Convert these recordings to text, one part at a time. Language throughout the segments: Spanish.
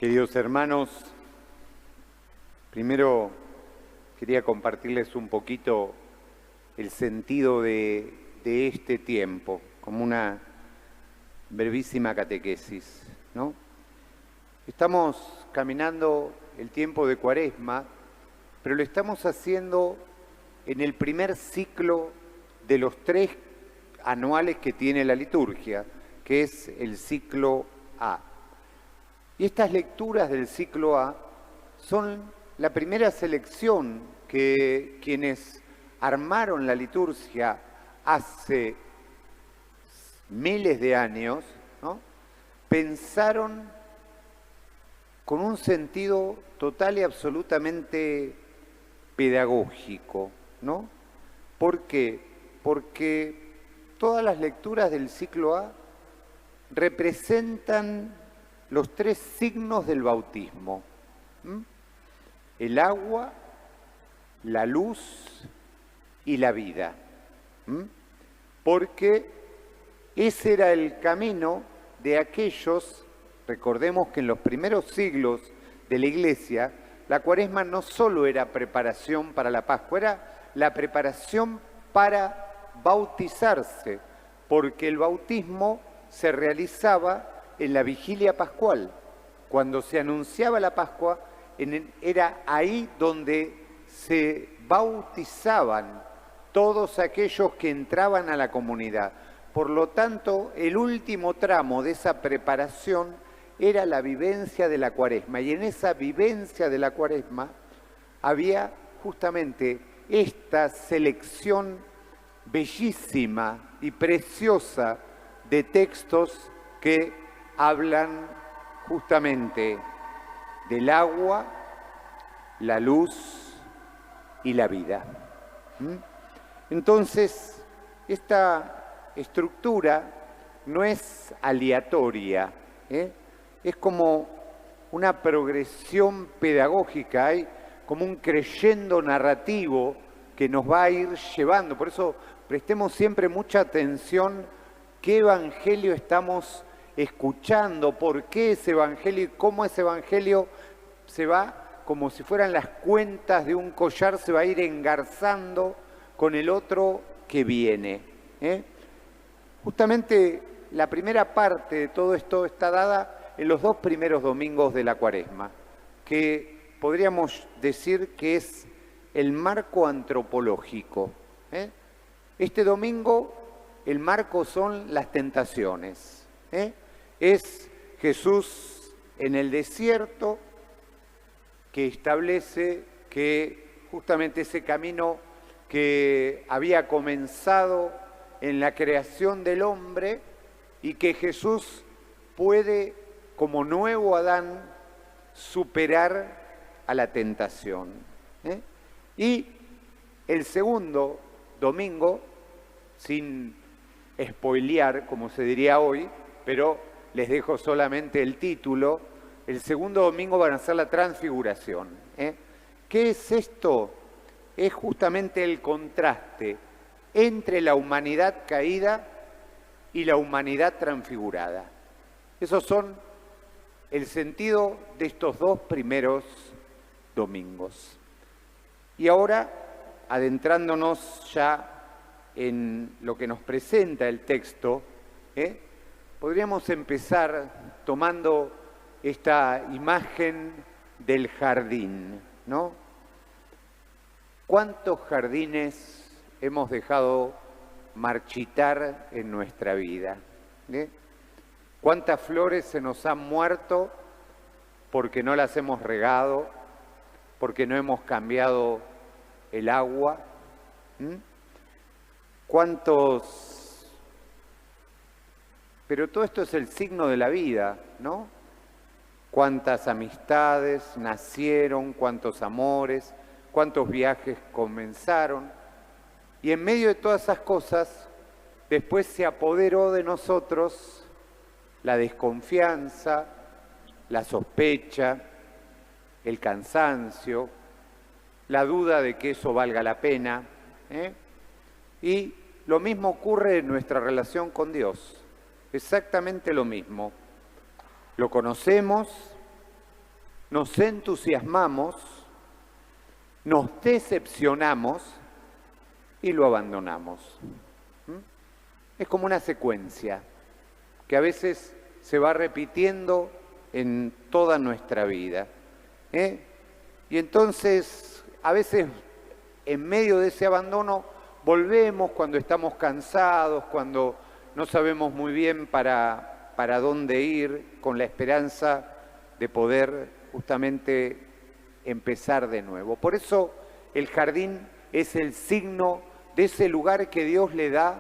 Queridos hermanos, primero quería compartirles un poquito el sentido de este tiempo, como una brevísima catequesis, ¿no? Estamos caminando el tiempo de Cuaresma, pero lo estamos haciendo en el primer ciclo de los 3 anuales que tiene la liturgia, que es el ciclo A. Y estas lecturas del ciclo A son la primera selección que quienes armaron la liturgia hace miles de años, ¿no?, pensaron con un sentido total y absolutamente pedagógico, ¿no? ¿Por qué? Porque todas las lecturas del ciclo A representan los 3 signos del bautismo: el agua, la luz y la vida. Porque ese era el camino de aquellos, recordemos que en los primeros siglos de la Iglesia, la Cuaresma no solo era preparación para la Pascua, era la preparación para bautizarse, porque el bautismo se realizaba en la vigilia pascual. Cuando se anunciaba la Pascua, era ahí donde se bautizaban todos aquellos que entraban a la comunidad. Por lo tanto, el último tramo de esa preparación era la vivencia de la Cuaresma. Y en esa vivencia de la Cuaresma había justamente esta selección bellísima y preciosa de textos que hablan justamente del agua, la luz y la vida. Entonces, esta estructura no es aleatoria, es como una progresión pedagógica, hay como un creyendo narrativo que nos va a ir llevando. Por eso prestemos siempre mucha atención qué evangelio estamos escuchando, por qué ese evangelio y cómo ese evangelio se va, como si fueran las cuentas de un collar, se va a ir engarzando con el otro que viene. Justamente la primera parte de todo esto está dada en los 2 primeros domingos de la Cuaresma, que podríamos decir que es el marco antropológico. Este domingo el marco son las tentaciones. Es Jesús en el desierto que establece que justamente ese camino que había comenzado en la creación del hombre y que Jesús puede, como nuevo Adán, superar a la tentación. Y el segundo domingo, sin spoilear, como se diría hoy, pero les dejo solamente el título, el segundo domingo van a ser la transfiguración. ¿Qué es esto? Es justamente el contraste entre la humanidad caída y la humanidad transfigurada. Esos son el sentido de estos 2 primeros domingos. Y ahora, adentrándonos ya en lo que nos presenta el texto, podríamos empezar tomando esta imagen del jardín, ¿no? ¿Cuántos jardines hemos dejado marchitar en nuestra vida? ¿Cuántas flores se nos han muerto porque no las hemos regado, porque no hemos cambiado el agua? ¿Cuántos? Pero todo esto es el signo de la vida, ¿no? Cuántas amistades nacieron, cuántos amores, cuántos viajes comenzaron. Y en medio de todas esas cosas, después se apoderó de nosotros la desconfianza, la sospecha, el cansancio, la duda de que eso valga la pena. Y lo mismo ocurre en nuestra relación con Dios. Exactamente lo mismo. Lo conocemos, nos entusiasmamos, nos decepcionamos y lo abandonamos. Es como una secuencia que a veces se va repitiendo en toda nuestra vida. Y entonces, a veces, en medio de ese abandono, volvemos cuando estamos cansados, cuando no sabemos muy bien para dónde ir, con la esperanza de poder justamente empezar de nuevo. Por eso el jardín es el signo de ese lugar que Dios le da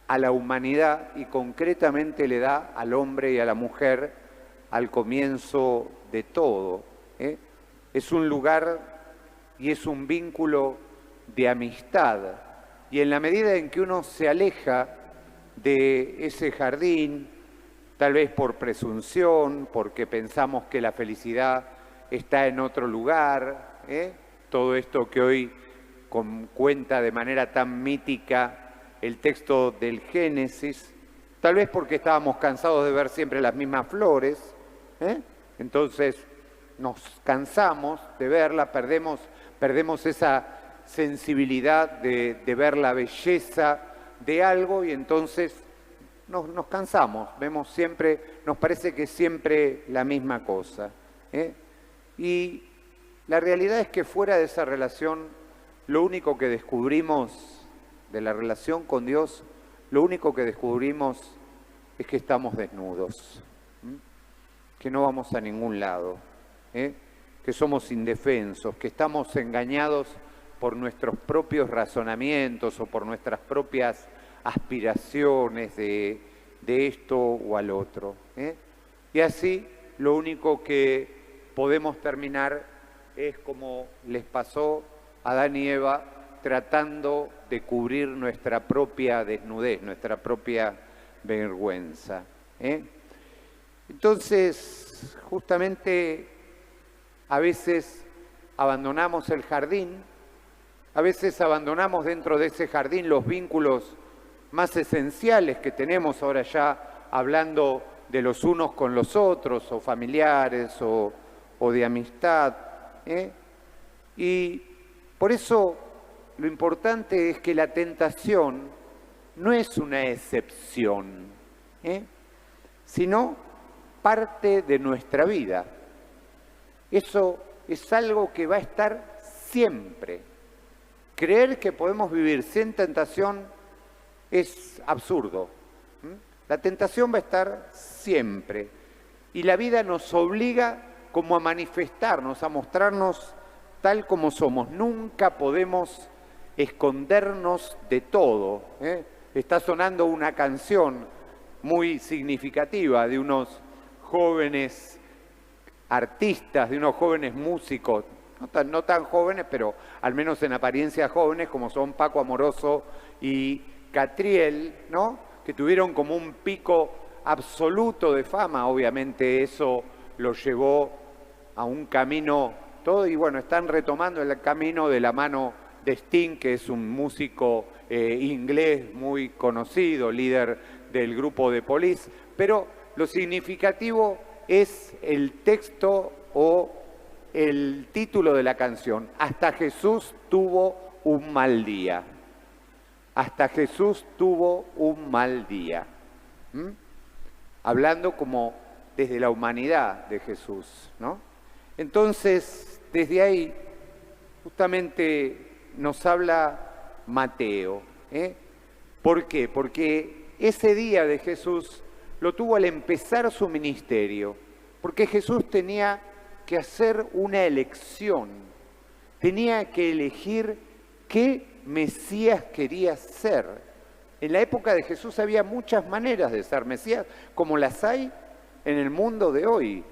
a la humanidad y concretamente le da al hombre y a la mujer al comienzo de todo. Es un lugar y es un vínculo de amistad. Y en la medida en que uno se aleja de ese jardín, tal vez por presunción, porque pensamos que la felicidad está en otro lugar, todo esto que hoy cuenta de manera tan mítica el texto del Génesis, tal vez porque estábamos cansados de ver siempre las mismas flores, entonces nos cansamos de verla, perdemos esa sensibilidad de ver la belleza de algo y entonces nos cansamos, vemos siempre, nos parece que es siempre la misma cosa. Y la realidad es que fuera de esa relación, lo único que descubrimos de la relación con Dios, lo único que descubrimos es que estamos desnudos, que no vamos a ningún lado, que somos indefensos, que estamos engañados por nuestros propios razonamientos o por nuestras propias aspiraciones de esto o al otro. Y así lo único que podemos terminar es como les pasó a Adán y Eva, tratando de cubrir nuestra propia desnudez, nuestra propia vergüenza. Entonces, justamente, a veces abandonamos el jardín, a veces abandonamos dentro de ese jardín los vínculos más esenciales que tenemos ahora ya hablando de los unos con los otros, o familiares, o de amistad. Y por eso lo importante es que la tentación no es una excepción, sino parte de nuestra vida. Eso es algo que va a estar siempre. Creer que podemos vivir sin tentación es absurdo. La tentación va a estar siempre. Y la vida nos obliga como a manifestarnos, a mostrarnos tal como somos. Nunca podemos escondernos de todo. Está sonando una canción muy significativa de unos jóvenes artistas, de unos jóvenes músicos, no tan jóvenes, pero al menos en apariencia jóvenes, como son Paco Amoroso y Catriel, ¿no? Que tuvieron como un pico absoluto de fama. Obviamente eso lo llevó a un camino todo, y bueno, están retomando el camino de la mano de Sting, que es un músico inglés muy conocido, líder del grupo de Police, pero lo significativo es el texto o el título de la canción, Hasta Jesús tuvo un mal día. Hasta Jesús tuvo un mal día. Hablando como desde la humanidad de Jesús, ¿no? Entonces, desde ahí, justamente nos habla Mateo. ¿Por qué? Porque ese día de Jesús lo tuvo al empezar su ministerio, porque Jesús tenía que hacer una elección, tenía que elegir qué Mesías quería ser. En la época de Jesús había muchas maneras de ser Mesías, como las hay en el mundo de hoy.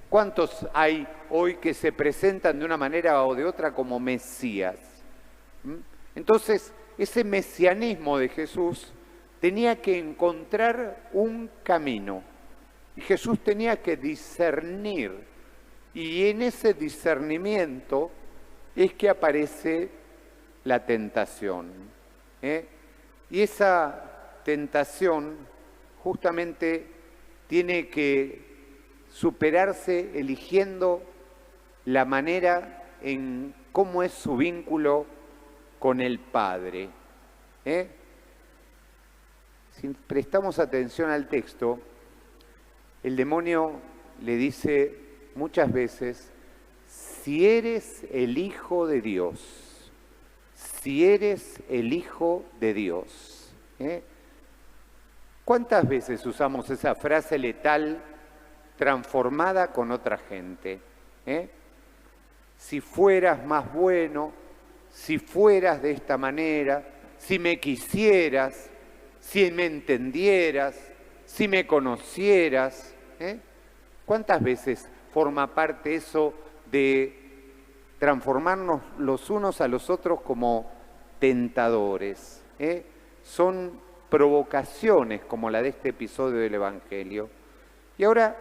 ¿Cuántos hay hoy que se presentan de una manera o de otra como Mesías? Entonces, ese mesianismo de Jesús tenía que encontrar un camino. Y Jesús tenía que discernir. Y en ese discernimiento es que aparece la tentación. Y esa tentación justamente tiene que superarse eligiendo la manera en cómo es su vínculo con el Padre. Si prestamos atención al texto, el demonio le dice muchas veces, si eres el Hijo de Dios, si eres el Hijo de Dios. ¿Cuántas veces usamos esa frase letal transformada con otra gente? Si fueras más bueno, si fueras de esta manera, si me quisieras, si me entendieras, si me conocieras. ¿Cuántas veces forma parte eso de transformarnos los unos a los otros como tentadores? Son provocaciones como la de este episodio del Evangelio. Y ahora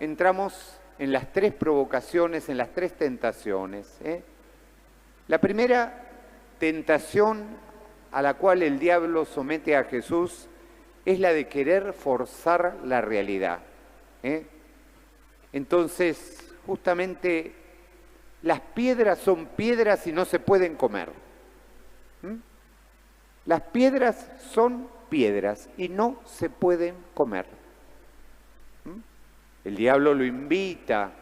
entramos en las tres provocaciones, en las tres tentaciones. La primera tentación a la cual el diablo somete a Jesús es la de querer forzar la realidad. Entonces, justamente, las piedras son piedras y no se pueden comer. Las piedras son piedras y no se pueden comer. El diablo lo invita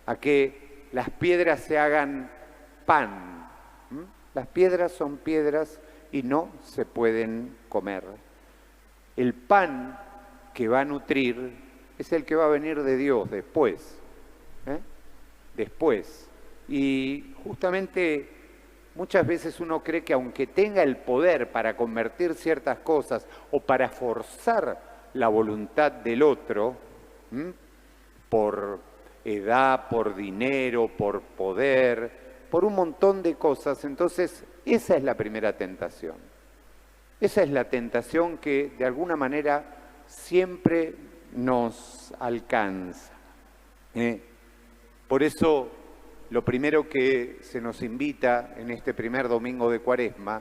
a que las piedras se hagan pan. Las piedras son piedras y no se pueden comer. El pan que va a nutrir es el que va a venir de Dios después. Después. Y justamente muchas veces uno cree que aunque tenga el poder para convertir ciertas cosas o para forzar la voluntad del otro, por edad, por dinero, por poder, por un montón de cosas, entonces esa es la primera tentación. Esa es la tentación que de alguna manera siempre nos alcanza. Por eso lo primero que se nos invita en este primer domingo de Cuaresma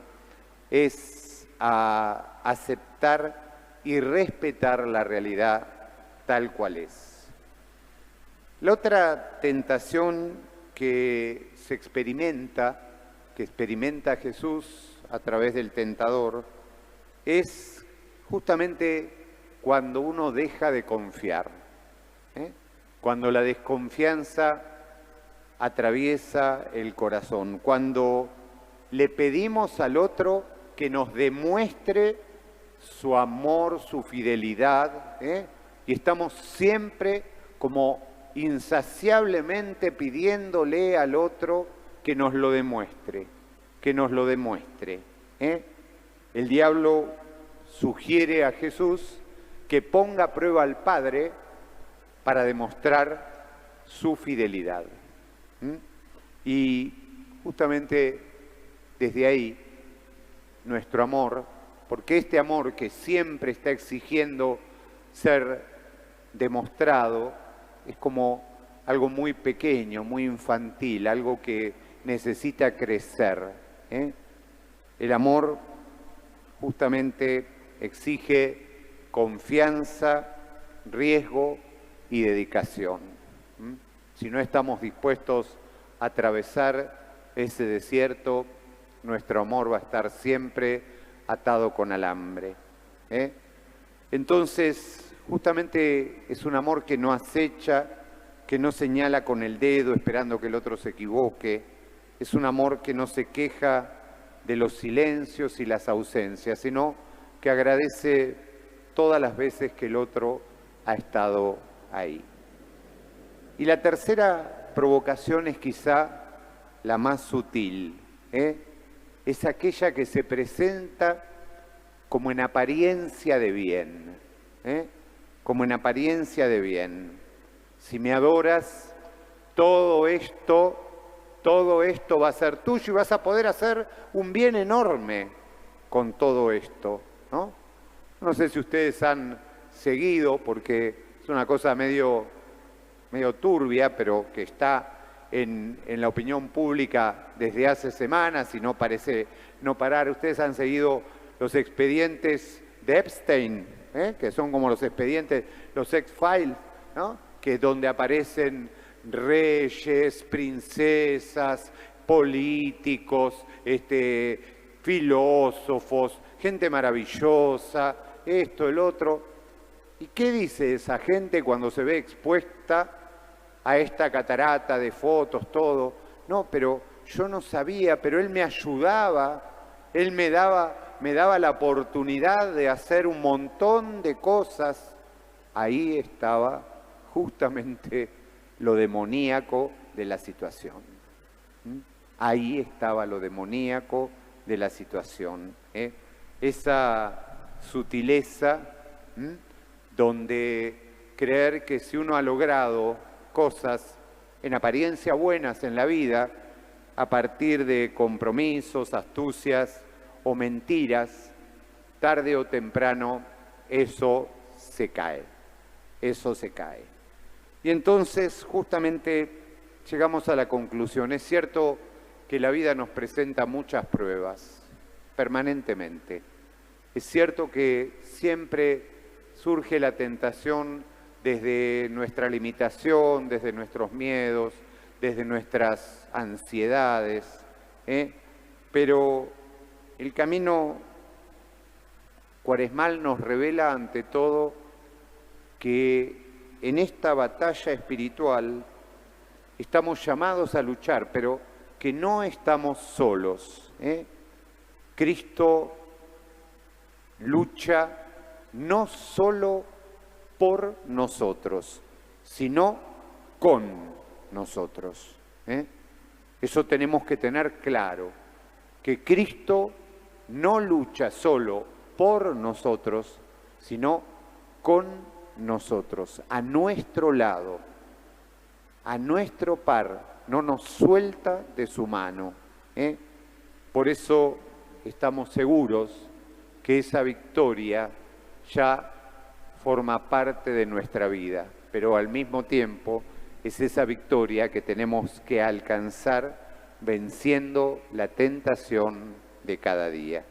es a aceptar y respetar la realidad tal cual es. La otra tentación que se experimenta, que experimenta Jesús a través del tentador, es justamente cuando uno deja de confiar, cuando la desconfianza atraviesa el corazón, cuando le pedimos al otro que nos demuestre su amor, su fidelidad, y estamos siempre como insaciablemente pidiéndole al otro que nos lo demuestre, que nos lo demuestre. El diablo sugiere a Jesús que ponga a prueba al Padre para demostrar su fidelidad. Y justamente desde ahí nuestro amor, porque este amor que siempre está exigiendo ser demostrado, es como algo muy pequeño, muy infantil, algo que necesita crecer. El amor justamente exige confianza, riesgo y dedicación. Si no estamos dispuestos a atravesar ese desierto, nuestro amor va a estar siempre atado con alambre. Entonces, justamente es un amor que no acecha, que no señala con el dedo esperando que el otro se equivoque. Es un amor que no se queja de los silencios y las ausencias, sino que agradece todas las veces que el otro ha estado ahí. Y la tercera provocación es quizá la más sutil, es aquella que se presenta como en apariencia de bien, como en apariencia de bien. Si me adoras, todo esto va a ser tuyo y vas a poder hacer un bien enorme con todo esto, ¿no? No sé si ustedes han seguido, porque es una cosa medio turbia, pero que está en la opinión pública desde hace semanas y no parece no parar. Ustedes han seguido los expedientes de Epstein, que son como los expedientes, los X-Files, ¿no? que donde aparecen reyes, princesas, políticos, filósofos, gente maravillosa, esto, el otro. ¿Y qué dice esa gente cuando se ve expuesta a esta catarata de fotos, todo? No, pero yo no sabía, pero él me ayudaba, él me daba la oportunidad de hacer un montón de cosas. Ahí estaba justamente lo demoníaco de la situación. Ahí estaba lo demoníaco de la situación. Esa sutileza donde creer que si uno ha logrado cosas en apariencia buenas en la vida, a partir de compromisos, astucias o mentiras, tarde o temprano eso se cae. Eso se cae. Y entonces justamente llegamos a la conclusión. Es cierto que la vida nos presenta muchas pruebas, permanentemente. Es cierto que siempre surge la tentación desde nuestra limitación, desde nuestros miedos, desde nuestras ansiedades, pero el camino cuaresmal nos revela ante todo que en esta batalla espiritual estamos llamados a luchar, pero que no estamos solos. Cristo lucha no solo por nosotros, sino con nosotros. Eso tenemos que tener claro, que Cristo no lucha solo por nosotros, sino con nosotros, a nuestro lado, a nuestro par, no nos suelta de su mano. Por eso estamos seguros que esa victoria ya forma parte de nuestra vida, pero al mismo tiempo es esa victoria que tenemos que alcanzar venciendo la tentación de cada día.